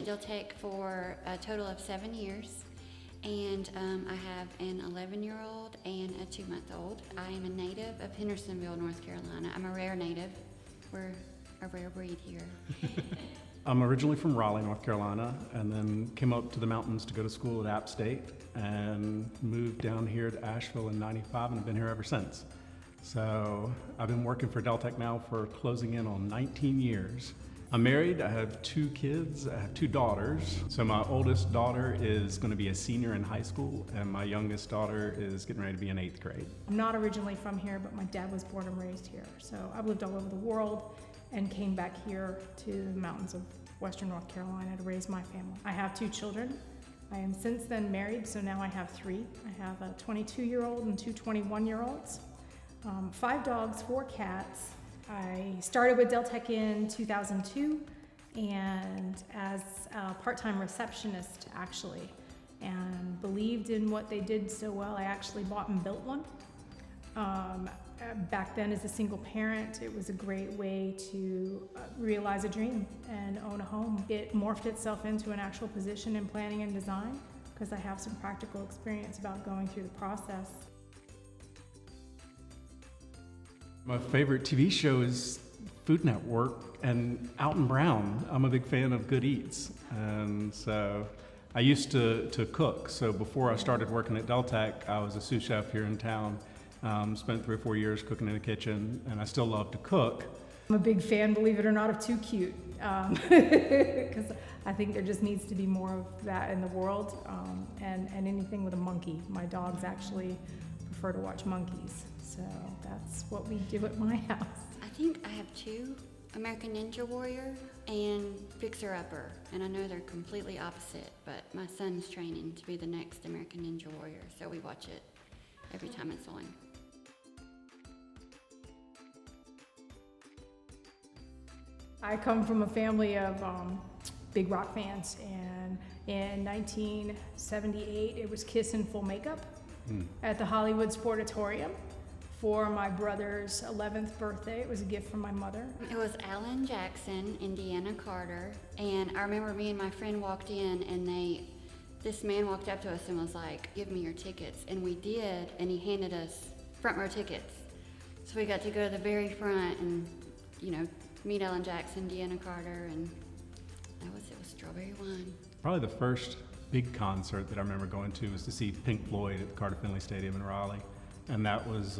at Deltec for a total of 7 years, and I have an 11-year-old and a 2-month-old. I am a native of Hendersonville, North Carolina. I'm a rare native. We're a rare breed here. I'm originally from Raleigh, North Carolina, and then came up to the mountains to go to school at App State and moved down here to Asheville in '95 and have been here ever since. So I've been working for Deltec now for closing in on 19 years. I'm married, I have 2 kids, I have 2 daughters. So my oldest daughter is going to be a senior in high school, and my youngest daughter is getting ready to be in 8th grade. I'm not originally from here, but my dad was born and raised here. So I've lived all over the world and came back here to the mountains of Western North Carolina to raise my family. I have 2 children. I am since then married, so now I have 3. I have a 22-year-old and 2 21-year-olds, 5 dogs, 4 cats. I started with Deltec in 2002 and as a part-time receptionist actually, and believed in what they did so well, I actually bought and built one. Back then as a single parent, it was a great way to realize a dream and own a home. It morphed itself into an actual position in planning and design because I have some practical experience about going through the process. My favorite TV show is Food Network and Alton Brown. I'm a big fan of Good Eats, and so I used to cook. So before I started working at Deltec, I was a sous chef here in town. Spent 3 or 4 years cooking in the kitchen, and I still love to cook. I'm a big fan, believe it or not, of Too Cute, because I think there just needs to be more of that in the world, and anything with a monkey. My dogs actually prefer to watch monkeys, so that's what we do at my house. I think I have 2, American Ninja Warrior and Fixer Upper, and I know they're completely opposite, but my son's training to be the next American Ninja Warrior, so we watch it every time it's on. I come from a family of big rock fans, and in 1978 it was Kiss in full makeup at the Hollywood Sportatorium for my brother's 11th birthday. It was a gift from my mother. It was Alan Jackson, Indiana Carter, and I remember me and my friend walked in, and this man walked up to us and was like, "Give me your tickets," and we did, and he handed us front row tickets. So we got to go to the very front and, meet Alan Jackson, Deanna Carter, and it was Strawberry Wine. Probably the first big concert that I remember going to was to see Pink Floyd at the Carter Finley Stadium in Raleigh. And that was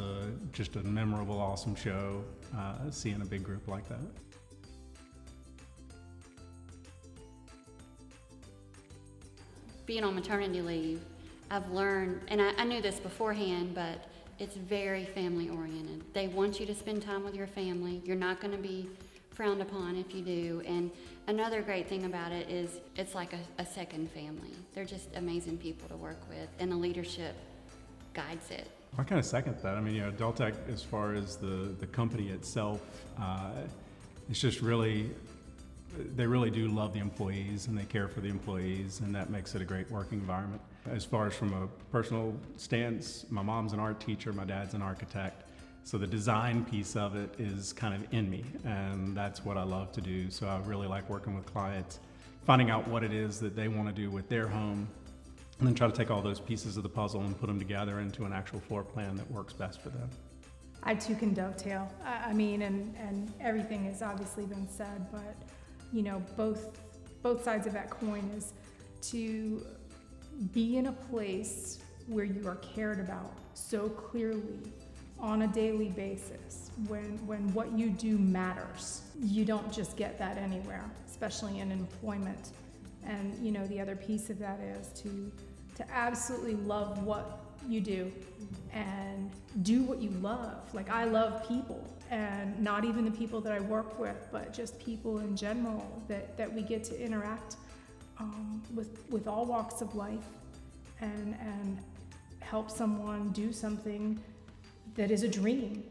just a memorable, awesome show, seeing a big group like that. Being on maternity leave, I've learned, and I knew this beforehand, but it's very family oriented. They want you to spend time with your family. You're not going to be frowned upon if you do. And another great thing about it is it's like a second family. They're just amazing people to work with, and the leadership guides it. I kind of second that. I mean, Deltec, as far as the company itself, it's just really, they really do love the employees and they care for the employees, and that makes it a great working environment. As far as from a personal stance, my mom's an art teacher, my dad's an architect, so the design piece of it is kind of in me, and that's what I love to do. So I really like working with clients, finding out what it is that they want to do with their home, and then try to take all those pieces of the puzzle and put them together into an actual floor plan that works best for them. I too can dovetail. I mean, and everything has obviously been said, but both sides of that coin is to be in a place where you are cared about so clearly on a daily basis, when what you do matters. You don't just get that anywhere, especially in employment. And the other piece of that is to absolutely love what you do and do what you love. Like, I love people, and not even the people that I work with, but just people in general that we get to interact with all walks of life and help someone do something that is a dream.